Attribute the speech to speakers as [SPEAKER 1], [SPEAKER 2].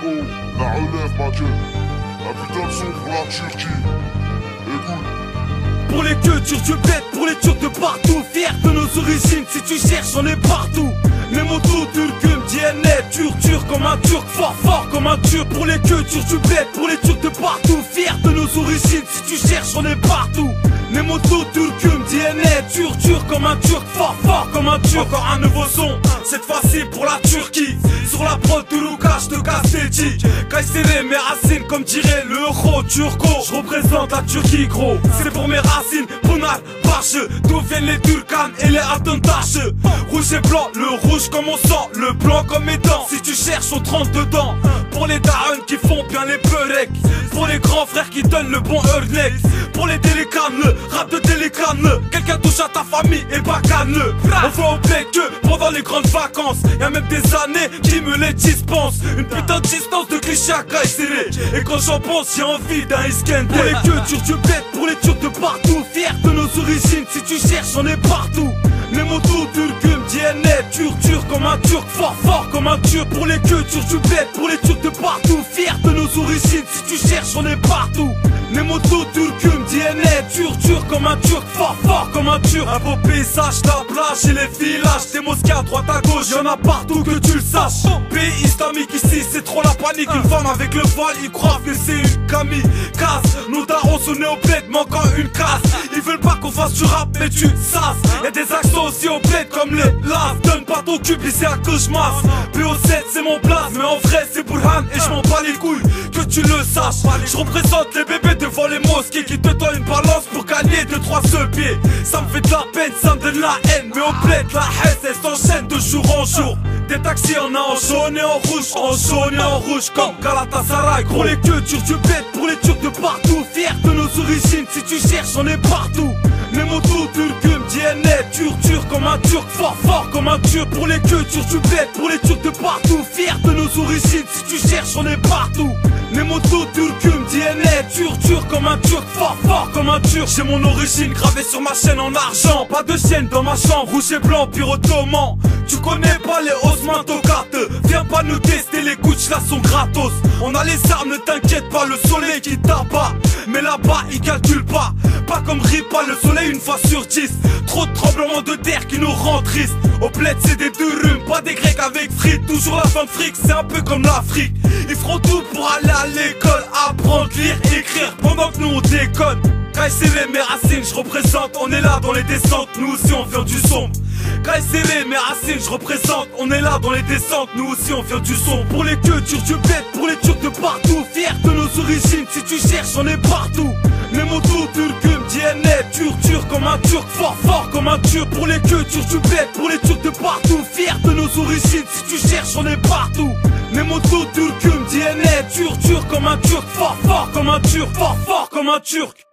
[SPEAKER 1] Oh, la relève, ma gueule. Un putain de son pour la Turquie. Écoute.
[SPEAKER 2] Pour les cultures du bled, pour les Turcs de partout, fiers de nos origines, si tu cherches on est partout. Les motos turcum, DNA, turc comme un turc, fort comme un turc. Pour les cultures du bled, pour les Turcs de partout, fiers de nos origines, si tu cherches on est partout. Les motos turcum, DNA, turc comme un turc, fort comme un turc. Encore un nouveau son, cette fois-ci pour la Turquie. Sur la prod de Lukash de Castelli, Kayseri mes racines comme dirait l'euro turco. Je représente la Turquie gros, c'est pour mes racines, Bunlar, Bache. D'où viennent les Turcanes et les Atentaches. Rouge et blanc, le rouge comme mon sang, le blanc comme mes dents. Si tu cherches on te rentre dedans. Pour les darons qui font bien les beureks, pour les grands frères qui donnent le bon earnex, pour les délicanes, le rap de délicane. Quelqu'un touche à ta famille et bacane. On voit au bled que pendant les grandes vacances, y'a même des années qui me les dispensent. Une putain de distance de cliché à Kayseri. Et quand j'en pense j'ai envie d'un Iskender. Pour les cultures du bled, pour les Turcs de partout, fiers de nos origines, si tu cherches on est partout. Les motos turcum, DNA, turc comme un turc, fort comme un turc. Pour les cultures du bled, pour les Turcs de partout, fiers de nos origines, si tu cherches on est partout. Les motos turcum, DNA, turc comme un turc, fort comme un turc. Un beau paysage, la plage et les villages, des mosquées à droite à gauche, y'en a partout que tu le saches. Pays islamique ici, c'est trop la panique. Une femme avec le voile, ils croient que c'est une camille. Casse, nos darons sont nés au bled, manquant une casse. Ils veulent pas qu'on fasse du rap, mais tu sasses. Y'a des accents aussi au bled comme les lasses. Donne pas ton cube ici à que je masse. PO7 c'est mon place, mais en vrai c'est Burhan et je m'en bats les couilles, que tu le saches. Je représente les bébés devant les mosquées qui te donnent une balance pour gagner 2-3 seuls pieds. Ça me fait de la peine, ça me donne la haine, mais au bled la haine elle s'enchaîne de jour en jour. Des taxis on a en jaune et en rouge, comme Galatasaray. Pour les cultures du bled, pour les Turcs de partout, fiers de nos origines, si tu cherches on est partout. Les motos turcum, DNA, turc comme un turc, fort comme un turc. Pour les cultures du bled, pour les Turcs de partout, fiers de nos origines, si tu cherches on est partout. Les motos turcum, DNA, turc comme un turc, fort comme un turc. J'ai mon origine gravée sur ma chaîne en argent, pas de chienne dans ma chambre, rouge et blanc, pire ottoman. Tu connais pas les Osman Tokat, viens pas nous tester, les couches là sont gratos. On a les armes, ne t'inquiète pas, le soleil qui t'abat. Mais là-bas ils calculent pas comme Ripa, le soleil une fois sur 10. Trop de tremblements de terre qui nous rendent tristes. Au bled c'est des durum, pas des grecs avec frites. Toujours la fin de fric, c'est un peu comme l'Afrique. Ils feront tout pour aller à l'école, apprendre, lire, écrire, pendant que nous on déconne. Kayseri mes racines, je représente, on est là dans les descentes, nous aussi on vient du sombre. Kayseri mes racines, je représente, on est là dans les descentes, nous aussi on vient du sombre. Pour les cultures du bled, pour les Turcs de partout, fiers de nos origines, si tu cherches on est partout. Les motos turcum, DNA, turc comme un turc, fort comme un turc. Pour les cultures du bled, pour les Turcs de partout, fiers de nos origines, si tu cherches on est partout. Les motos turcum, DNA, turc comme un turc, fort comme un turc, fort comme un turc.